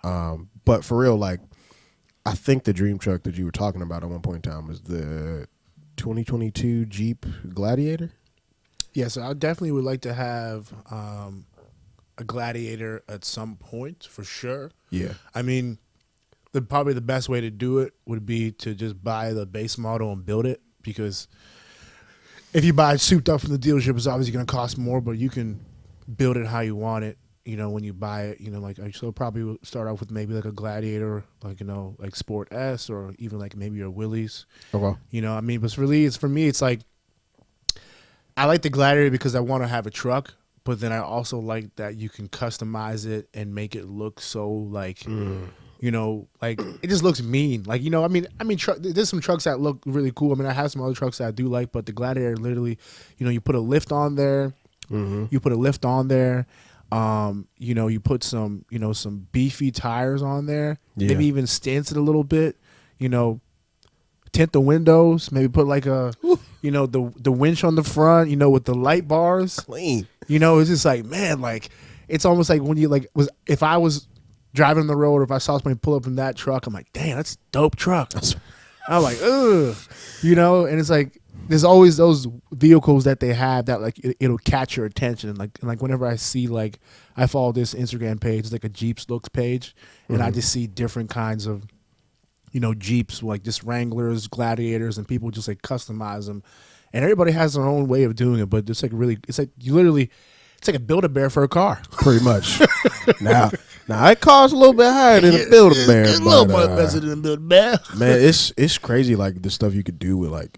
But for real, like I think the dream truck that you were talking about at one point in time was the 2022 Jeep Gladiator. Yeah, so I definitely would like to have a Gladiator at some point for sure. Yeah. I mean, probably the best way to do it would be to just buy the base model and build it, because if you buy it souped up from the dealership, it's obviously going to cost more, but you can build it how you want it. When you buy it, like so probably will start off with maybe like a Gladiator, like like Sport S, or even like maybe your Willys. Okay. I mean, but really, it's for me, it's like I like the Gladiator because I want to have a truck, but then I also like that you can customize it and make it look so like like it just looks mean. Like there's some trucks that look really cool. I mean, I have some other trucks that I do like, but the Gladiator literally, you put a lift on there. You put a lift on there. You put some beefy tires on there. Yeah. Maybe even stance it a little bit. Tint the windows. Maybe put like the winch on the front. With the light bars. Clean. It's just like, man, like it's almost like when you if I was driving on the road, or if I saw somebody pull up in that truck, I'm like, dang, that's a dope truck. I'm like, ugh, and it's like there's always those vehicles that they have that like it'll catch your attention. And like whenever I see, like, I follow this Instagram page, it's like a Jeeps looks page, and I just see different kinds of Jeeps, like just Wranglers, Gladiators, and people just like customize them, and everybody has their own way of doing it. But it's like it's like a Build-A-Bear for a car, pretty much. now it costs a little bit higher than a Build-A-Bear. It's a little more expensive than a Build-A-Bear. Man, it's crazy, like the stuff you could do with like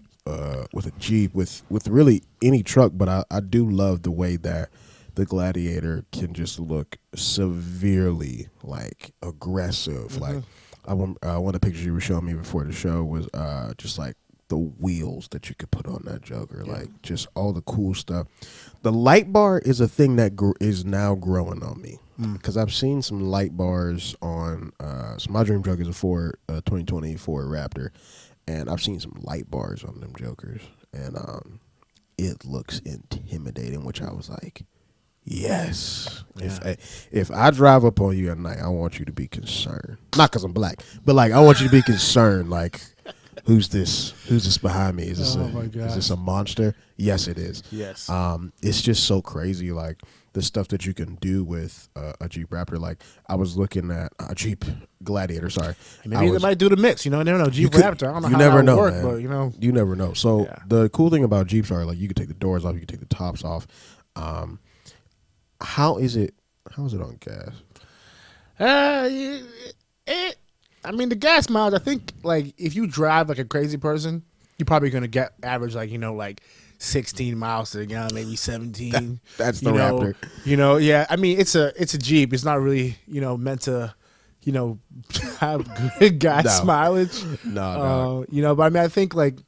with a Jeep, with really any truck. But I do love the way that the Gladiator can just look severely like aggressive. Like one of the pictures you were showing me before the show was just like the wheels that you could put on that Joker, like just all the cool stuff. The light bar is a thing that is now growing on me, because I've seen some light bars on. So my dream truck is a Ford 2020 Ford Raptor, and I've seen some light bars on them Jokers, and it looks intimidating. Which I was like, yes. Yeah. If I drive up on you at night, I want you to be concerned. Not because I'm black, but like I want you to be concerned. Like, who's this? Who's this behind me? Is this a monster? Yes, it is. Yes. It's just so crazy. Like the stuff that you can do with a Jeep Raptor. Like I was looking at a Jeep Gladiator. Sorry, maybe they might do the mix. I never know. Jeep Raptor. I don't know how never that know, would work, man. but you never know. So the cool thing about Jeeps are like you can take the doors off, you can take the tops off. How is it on gas? I mean, the gas mileage, I think, like, if you drive like a crazy person, you're probably going to get average, like, like 16 miles to the gallon, maybe 17. That's the Raptor. Yeah. I mean, it's a Jeep. It's not really, meant to, have good gas mileage. No. But I mean, I think, like,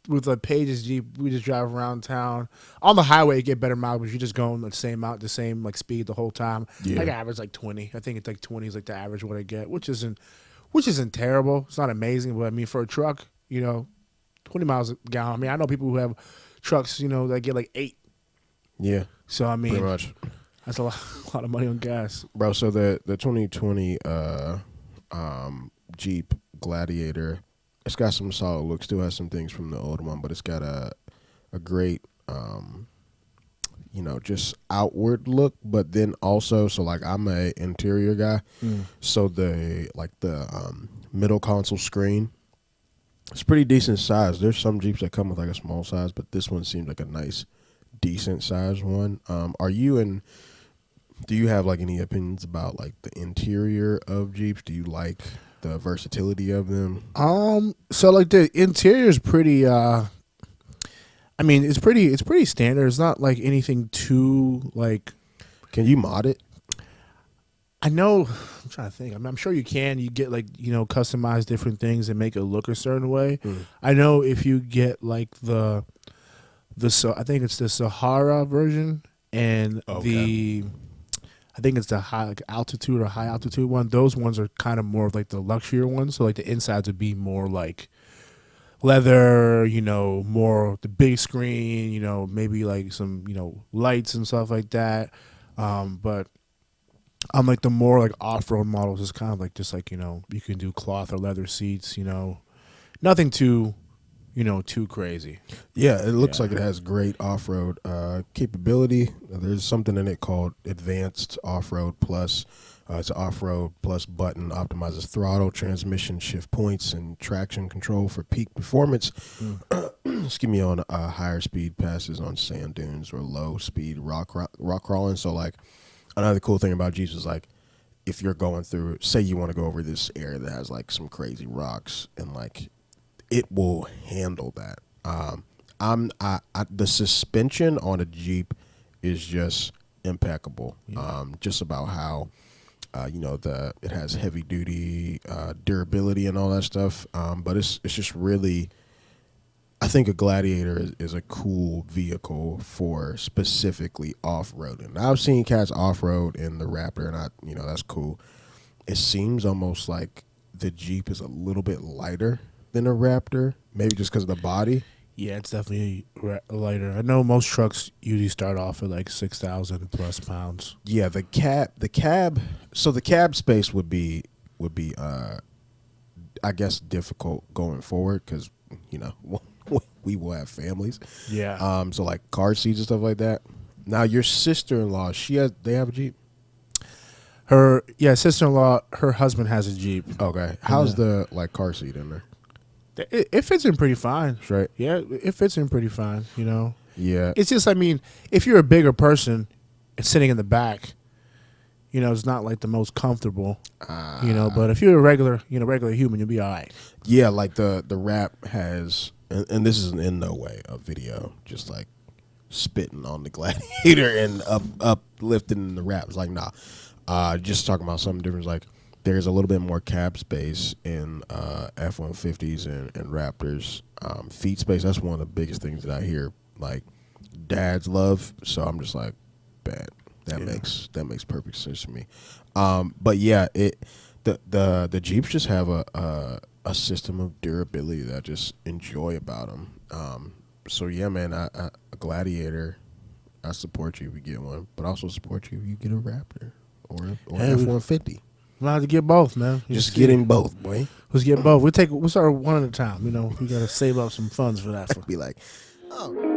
with the Page's Jeep, we just drive around town. On the highway, you get better mileage, but you're just going the same like speed the whole time. Yeah. Like average like 20. I think it's like 20 is like the average what I get, which isn't terrible. It's not amazing, but I mean for a truck, 20 miles a gallon. I mean, I know people who have trucks, that get like 8. Yeah. So I mean, pretty much. That's a lot of money on gas, bro. So the 2020 Jeep Gladiator, it's got some solid look. Still has some things from the old one, but it's got a great just outward look. But then also, so like I'm a interior guy, so the middle console screen, it's pretty decent size. There's some Jeeps that come with like a small size, but this one seems like a nice, decent size one. Do you have like any opinions about like the interior of Jeeps? Do you like the versatility of them? So like the interior is pretty I mean, it's pretty standard. It's not like anything too like. Can you mod it? I know. I'm trying to think. I mean, I'm sure you can. You get like customize different things and make it look a certain way. I know if you get like the I think it's the Sahara version and I think it's the high altitude or high altitude one. Those ones are kind of more of like the luxury ones. So like the insides would be more like leather, more the big screen, maybe like some, lights and stuff like that. But On like the more like off road models, it's kind of like just like you can do cloth or leather seats. Nothing too too crazy. Yeah, it looks Yeah. like it has great off-road capability. There's something in it called Advanced Off-Road Plus. It's an off-road plus button, optimizes throttle, transmission, shift points, and traction control for peak performance. Excuse me, on higher speed passes on sand dunes or low speed rock crawling. So like another cool thing about Jeeps is like if you're going through, say you want to go over this area that has like some crazy rocks and like it will handle that. The suspension on a Jeep is just impeccable. Just about how it has heavy duty durability and all that stuff. But it's just really, I think a Gladiator is a cool vehicle for specifically off roading. I've seen cats off road in the Raptor, and that's cool. It seems almost like the Jeep is a little bit lighter than a Raptor, maybe just because of the body. Yeah, it's definitely lighter. I know most trucks usually start off at like 6,000 plus pounds. Yeah, the cab. So the cab space would be I guess difficult going forward because we will have families. Yeah. So like car seats and stuff like that. Now your sister-in-law, they have a Jeep. Her sister-in-law, her husband has a Jeep. Okay, how's the like car seat in there? It fits in pretty fine. Straight. Yeah, it fits in pretty fine. Yeah. It's just, I mean, if you're a bigger person and sitting in the back, it's not like the most comfortable. But if you're a regular human, you'll be all right. Yeah, like the Rap has, and this is in no way a video, just like spitting on the Gladiator and uplifting the Rap. It's like, nah. Just talking about something different. Like there's a little bit more cab space in F-150s and Raptors. Feet space, that's one of the biggest things that I hear like dads love. So I'm just like, bad. That makes perfect sense to me. But yeah, the Jeeps just have a system of durability that I just enjoy about them. So yeah, man, a Gladiator, I support you if you get one, but I also support you if you get a Raptor or F-150. We'll have to get both, man. Just getting both, boy. Let's get both. We'll start one at a time. We got to save up some funds for that. Be like, oh.